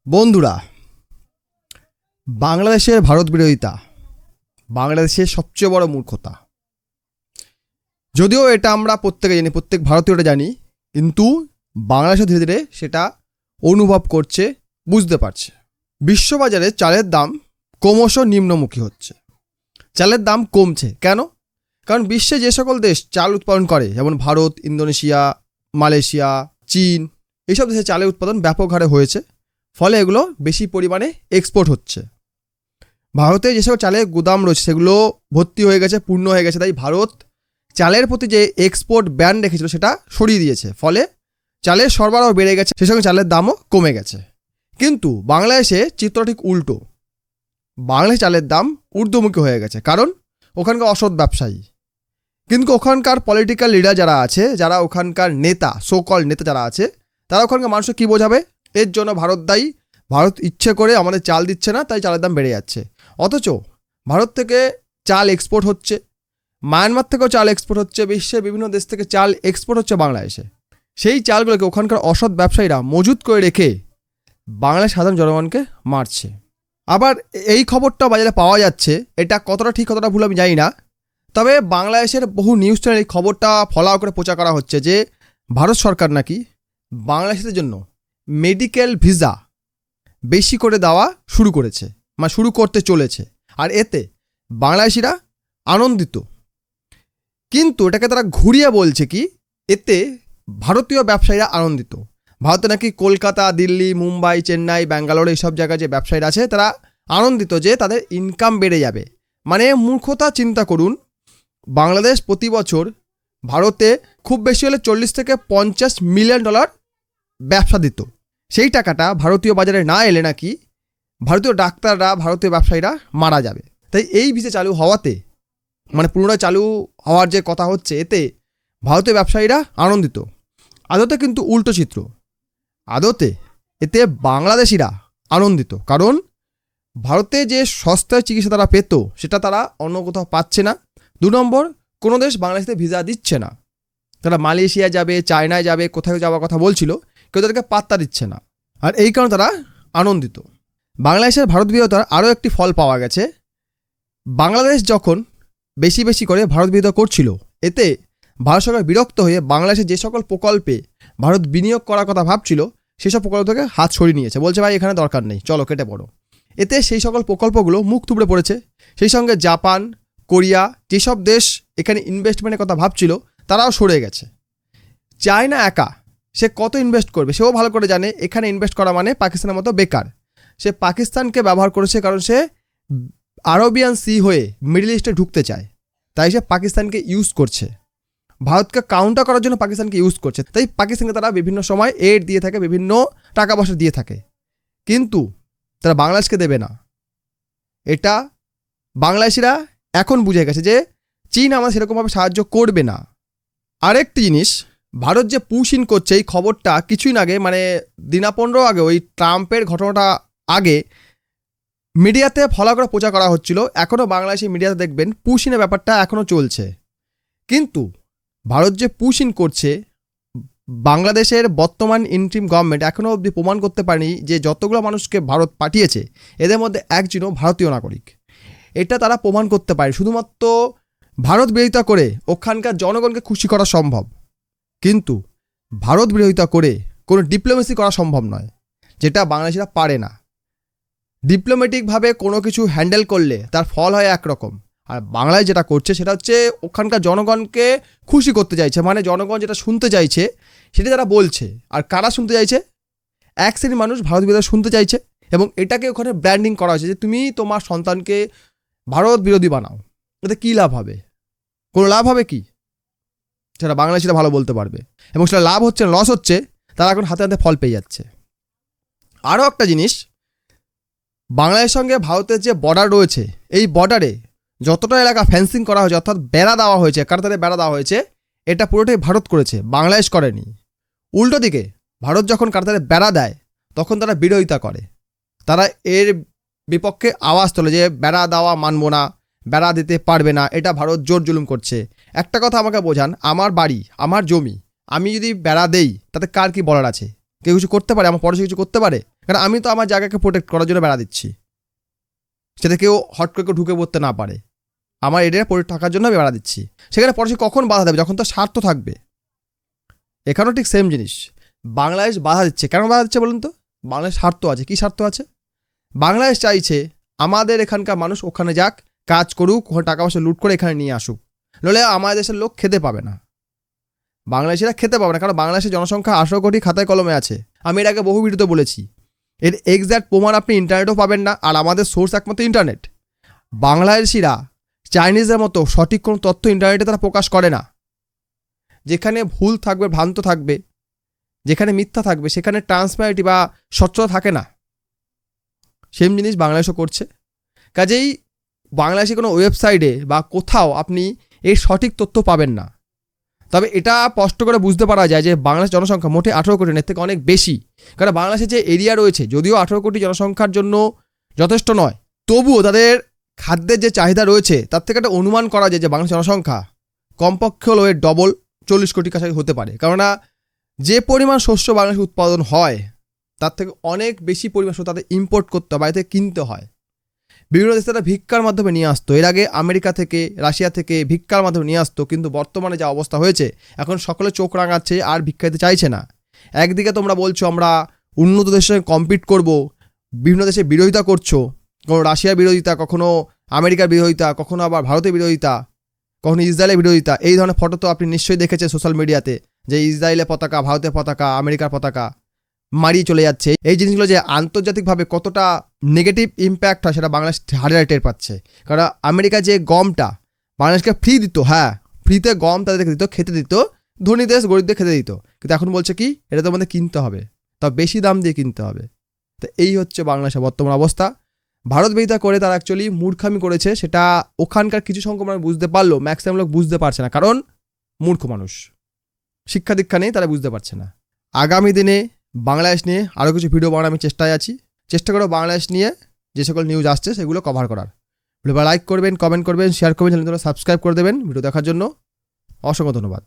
বন্ধুরা, বাংলাদেশের ভারত বিরোধিতা বাংলাদেশের সবচেয়ে বড় মূর্খতা। যদিও এটা আমরা প্রত্যেকে জানি, প্রত্যেক ভারতীয়রা জানি, কিন্তু বাংলাদেশও ধীরে ধীরে সেটা অনুভব করছে, বুঝতে পারছে। বিশ্ববাজারে চালের দাম ক্রমশ নিম্নমুখী হচ্ছে, চালের দাম কমছে। কেন? কারণ বিশ্বে যে সকল দেশ চাল উৎপাদন করে, যেমন ভারত, ইন্দোনেশিয়া, মালয়েশিয়া, চীন, এইসব দেশে চালের উৎপাদন ব্যাপক হারে হয়েছে, ফলে এগুলো বেশি পরিমাণে এক্সপোর্ট হচ্ছে। ভারতে যেসব চালের গুদাম রয়েছে সেগুলো ভর্তি হয়ে গেছে, পূর্ণ হয়ে গেছে। তাই ভারত চালের প্রতি যে এক্সপোর্ট ব্যান রেখেছিল সেটা সরিয়ে দিয়েছে, ফলে চালের সরবরাহ বেড়ে গেছে, সেই সঙ্গে চালের দামও কমে গেছে। কিন্তু বাংলাদেশে চিত্র ঠিক উল্টো। বাংলাদেশে চালের দাম ঊর্ধ্বমুখী হয়ে গেছে, কারণ ওখানকার অসৎ ব্যবসায়ী। কিন্তু ওখানকার পলিটিক্যাল লিডার যারা আছে, যারা ওখানকার নেতা, সোকল নেতা যারা আছে, তারা ওখানকার মানুষকে কী বোঝাবে? এর জন্য ভারত দায়ী, ভারত ইচ্ছে করে আমাদের চাল দিচ্ছে না, তাই চালের দাম বেড়ে যাচ্ছে। অথচ ভারত থেকে চাল এক্সপোর্ট হচ্ছে, মায়ানমার থেকেও চাল এক্সপোর্ট হচ্ছে, বিশ্বের বিভিন্ন দেশ থেকে চাল এক্সপোর্ট হচ্ছে বাংলাদেশে। সেই চালগুলোকে ওখানকার অসৎ ব্যবসায়ীরা মজুত করে রেখে বাংলাদেশ সাধারণ জনগণকে মারছে। আবার এই খবরটা বাজারে পাওয়া যাচ্ছে, এটা কতটা ঠিক কতটা ভুল আমি জানি না, তবে বাংলাদেশের বহু নিউজ চ্যানেল এই খবরটা ফলো করে প্রচার করা হচ্ছে যে ভারত সরকার নাকি বাংলাদেশের জন্য মেডিকেল ভিসা বেশি করে দেওয়া শুরু করেছে, মানে শুরু করতে চলেছে। আর এতে বাংলাদেশিরা আনন্দিত, কিন্তু এটাকে তারা ঘুরিয়ে বলছে কি, এতে ভারতীয় ব্যবসায়ীরা আনন্দিত। ভারতে নাকি কলকাতা, দিল্লি, মুম্বাই, চেন্নাই, ব্যাঙ্গালোর এইসব জায়গায় যে ব্যবসায়ীরা আছে তারা আনন্দিত যে তাদের ইনকাম বেড়ে যাবে। মানে মূর্খতা। চিন্তা করুন, বাংলাদেশ প্রতি বছর ভারতে খুব বেশি হলে 40 থেকে 50 মিলিয়ন ডলার ব্যবসা দিত। সেই টাকাটা ভারতীয় বাজারে না এলে নাকি ভারতীয় ডাক্তাররা, ভারতীয় ব্যবসায়ীরা মারা যাবে। তাই এই ভিসা চালু হওয়াতে, মানে পুনরায় চালু হওয়ার যে কথা হচ্ছে, এতে ভারতীয় ব্যবসায়ীরা আনন্দিত। আদতে কিন্তু উল্টো চিত্র। আদতে এতে বাংলাদেশিরা আনন্দিত, কারণ ভারতে যে সস্তায় চিকিৎসা তারা পেত সেটা তারা অন্য কোথাও পাচ্ছে না। 2 নম্বর, কোনো দেশ বাংলাদেশে ভিসা দিচ্ছে না। তারা মালয়েশিয়া যাবে, চায়নায় যাবে, কোথায় যাওয়ার কথা বলছিল, কেউ তাদেরকে পাত্তা দিচ্ছে না। আর এই কারণে তারা আনন্দিত। বাংলাদেশের ভারত বিরোধিতার আরও একটি ফল পাওয়া গেছে। বাংলাদেশ যখন বেশি বেশি করে ভারত বিরোধিতা করছিল, এতে ভারত সরকার বিরক্ত হয়ে বাংলাদেশে যে সকল প্রকল্পে ভারত বিনিয়োগ করার কথা ভাবছিল সেসব প্রকল্প থেকে হাত সরিয়ে নিয়েছে। বলছে ভাই এখানে দরকার নেই, চলো কেটে পড়ো। এতে সেই সকল প্রকল্পগুলো মুখ থুবড়ে পড়েছে। সেই সঙ্গে জাপান, কোরিয়া, যেসব দেশ এখানে ইনভেস্টমেন্টের কথা ভাবছিল তারাও সরে গেছে। চায়না একা সে কত ইনভেস্ট করবে সেও ভালো করে জানে, এখানে ইনভেস্ট করা মানে পাকিস্তানের মতো বেকার। সে পাকিস্তানকে ব্যবহার করেছে, কারণ সে আরবিয়ান সি হয়ে মিডল ইস্টে ঢুকতে চায়, তাই সে পাকিস্তানকে ইউজ করছে। ভারতকে কাউন্টার করার জন্য পাকিস্তানকে ইউজ করছে। তাই পাকিস্তানকে তারা বিভিন্ন সময় এড দিয়ে থাকে, বিভিন্ন টাকা পয়সা দিয়ে থাকে, কিন্তু তারা বাংলাদেশকে দেবে না। এটা বাংলাদেশিরা এখন বুঝে গেছে যে চীন আমার সেরকমভাবে সাহায্য করবে না। আরেকটি জিনিস, ভারত যে পুশিন করছে, এই খবরটা কিছুদিন আগে, মানে দিনা 15 আগে, ওই ট্রাম্পের ঘটনাটা আগে মিডিয়াতে ফলো করে প্রচার করা হচ্ছিল। এখনও বাংলাদেশি মিডিয়াতে দেখবেন পুশিনের ব্যাপারটা এখনও চলছে। কিন্তু ভারত যে পুশিন করছে, বাংলাদেশের বর্তমান ইন্টারিম গভর্নমেন্ট এখনও অবধি প্রমাণ করতে পারেনি যে যতগুলো মানুষকে ভারত পাঠিয়েছে এদের মধ্যে একজনও ভারতীয় নাগরিক। এটা তারা প্রমাণ করতে পারে। শুধুমাত্র ভারত বিরোধিতা করে ওখানকার জনগণকে খুশি করা সম্ভব, কিন্তু ভারত বিরোধিতা করে কোনো ডিপ্লোমেসি করা সম্ভব নয়, যেটা বাংলাদেশিরা পারে না। ডিপ্লোম্যাটিকভাবে কোনো কিছু হ্যান্ডেল করলে তার ফল হয় একরকম, আর বাংলাদেশ যেটা করছে সেটা হচ্ছে ওখানকার জনগণকে খুশি করতে চাইছে। মানে জনগণ যেটা শুনতে চাইছে সেটা তারা বলছে। আর কারা শুনতে চাইছে? এক শ্রেণীর মানুষ ভারত বিরোধী শুনতে চাইছে, এবং এটাকে ওখানে ব্র্যান্ডিং করা হয়েছে যে তুমি তোমার সন্তানকে ভারত বিরোধী বানাও। এতে কী লাভ হবে? কোনো লাভ হবে কি? সেটা বাংলাদেশিরা ভালো বলতে পারবে। এবং সেটা লাভ হচ্ছে না, লস হচ্ছে, তারা এখন হাতে হাতে ফল পেয়ে যাচ্ছে। আরও একটা জিনিস, বাংলাদেশের সঙ্গে ভারতের যে বর্ডার রয়েছে, এই বর্ডারে যতটা এলাকা ফেন্সিং করা হয়েছে, অর্থাৎ বেড়া দেওয়া হয়েছে, কারতারে বেড়া দেওয়া হয়েছে, এটা পুরোটাই ভারত করেছে, বাংলাদেশ করেনি। উল্টো দিকে ভারত যখন কারতারে বেড়া দেয় তখন তারা বিরোধিতা করে, তারা এর বিপক্ষে আওয়াজ তোলে যে বেড়া দেওয়া মানব না, বেড়া দিতে পারবে না, এটা ভারত জোর জুলুম করছে। একটা কথা আমাকে বোঝান, আমার বাড়ি, আমার জমি, আমি যদি বেড়া দেই তাতে কার কি বলার আছে? কেউ কিছু করতে পারে? আমার পড়োশি কিছু করতে পারে? কারণ আমি তো আমার জায়গাকে প্রোটেক্ট করার জন্য বেড়া দিচ্ছি, সেটা কেউ হট করে কেউ ঢুকে পড়তে না পারে। আমার এরিয়া প্রোটেক্ট থাকার জন্য আমি বেড়া দিচ্ছি। সেখানে পরে সে কখন বাধা দেবে? যখন তো স্বার্থ থাকবে। এখানেও ঠিক সেম জিনিস, বাংলাদেশ বাধা দিচ্ছে। কেন বাধা দিচ্ছে বলুন তো? বাংলাদেশ স্বার্থ আছে। কী স্বার্থ আছে? বাংলাদেশ চাইছে আমাদের এখানকার মানুষ ওখানে যাক, কাজ করুক, ওখানে টাকা পয়সা লুট করে এখানে নিয়ে আসুক, নইলে আমাদের দেশের লোক খেতে পাবে না, বাংলাদেশিরা খেতে পাবে না। কারণ বাংলাদেশের জনসংখ্যা 18 কোটি খাতায় কলমে আছে। আমি এর আগে বহু ভিডিওতে বলেছি, এর এক্স্যাক্ট প্রমাণ আপনি ইন্টারনেটও পাবেন না। আর আমাদের সোর্স একমাত্র ইন্টারনেট। বাংলাদেশিরা চাইনিজের মতো সঠিক কোনো তথ্য ইন্টারনেটে তারা প্রকাশ করে না। যেখানে ভুল থাকবে, ভ্রান্ত থাকবে, যেখানে মিথ্যা থাকবে, সেখানে ট্রান্সপারেন্টি বা স্বচ্ছতা থাকে না। সেম জিনিস বাংলাদেশও করছে। কাজেই বাংলাদেশে কোনো ওয়েবসাইটে বা কোথাও আপনি এর সঠিক তথ্য পাবেন না। তবে এটা স্পষ্ট করে বুঝতে পারা যায় যে বাংলাদেশ জনসংখ্যা মোটে 18 কোটি, এর থেকে অনেক বেশি। কারণ বাংলাদেশের যে এরিয়া রয়েছে, যদিও 18 কোটি জনসংখ্যার জন্য যথেষ্ট নয়, তবুও তাদের খাদ্যের যে চাহিদা রয়েছে তার থেকে একটা অনুমান করা যায় যে বাংলাদেশ জনসংখ্যা কমপক্ষে হলো এর ডবল, 40 কোটি কাছাকাছি হতে পারে। কেননা যে পরিমাণ শস্য বাংলাদেশে উৎপাদন হয় তার থেকে অনেক বেশি পরিমাণ শস্য তাদের ইম্পোর্ট করতে হয়, বাইরে থেকে কিনতে হয়। বিভিন্ন দেশে তারা ভিক্ষার মাধ্যমে নিয়ে আসতো। এর আগে আমেরিকা থেকে, রাশিয়া থেকে ভিক্ষার মাধ্যমে নিয়ে আসতো। কিন্তু বর্তমানে যা অবস্থা হয়েছে, এখন সকলে চোখ রাঙাচ্ছে, আর ভিক্ষা দিতে চাইছে না। একদিকে তোমরা বলছো আমরা উন্নত দেশের সঙ্গে কম্পিট করব, বিভিন্ন দেশে বিরোধিতা করছো, কখনো রাশিয়ার বিরোধিতা, কখনো আমেরিকার বিরোধিতা, কখনো আবার ভারতের বিরোধিতা, কখনো ইসরায়েলের বিরোধিতা। এই ধরনের ফটো তো আপনি নিশ্চয়ই দেখেছেন সোশ্যাল মিডিয়াতে, যে ইসরায়েলের পতাকা, ভারতের পতাকা, আমেরিকার পতাকা মারিয়ে চলে যাচ্ছে। এই জিনিসগুলো যে আন্তর্জাতিকভাবে কতটা নেগেটিভ ইম্প্যাক্ট হয় সেটা বাংলাদেশ হাড়ে হাড়ে টের পাচ্ছে। কারণ আমেরিকা যে গমটা বাংলাদেশকে ফ্রি দিত, হ্যাঁ ফ্রিতে গম তাদেরকে দিত, খেতে দিত, ধনী দেশ গরিবদের খেতে দিত, কিন্তু এখন বলছে কি এটা তো আমাদের কিনতে হবে, তা বেশি দাম দিয়ে কিনতে হবে। তো এই হচ্ছে বাংলাদেশের বর্তমান অবস্থা। ভারত বিরোধিতা করে তারা অ্যাকচুয়ালি মূর্খামি করেছে, সেটা ওখানকার কিছু সংখ্যক মানুষ বুঝতে পারলো, ম্যাক্সিমাম লোক বুঝতে পারছে না, কারণ মূর্খ মানুষ, শিক্ষা দীক্ষা নেই, তারা বুঝতে পারছে না। আগামী দিনে বাংলাদেশ নিয়ে আরও কিছু ভিডিও বানানোর আমি চেষ্টায় আছি। চেষ্টা করব বাংলাদেশ নিয়ে যে সকল নিউজ আসছে সেগুলো কভার করার। ভিডিও লাইক করবেন, কমেন্ট করবেন, শেয়ার করবেন, চ্যানেলটা সাবস্ক্রাইব করে দেবেন। ভিডিও দেখার জন্য অসংখ্য ধন্যবাদ।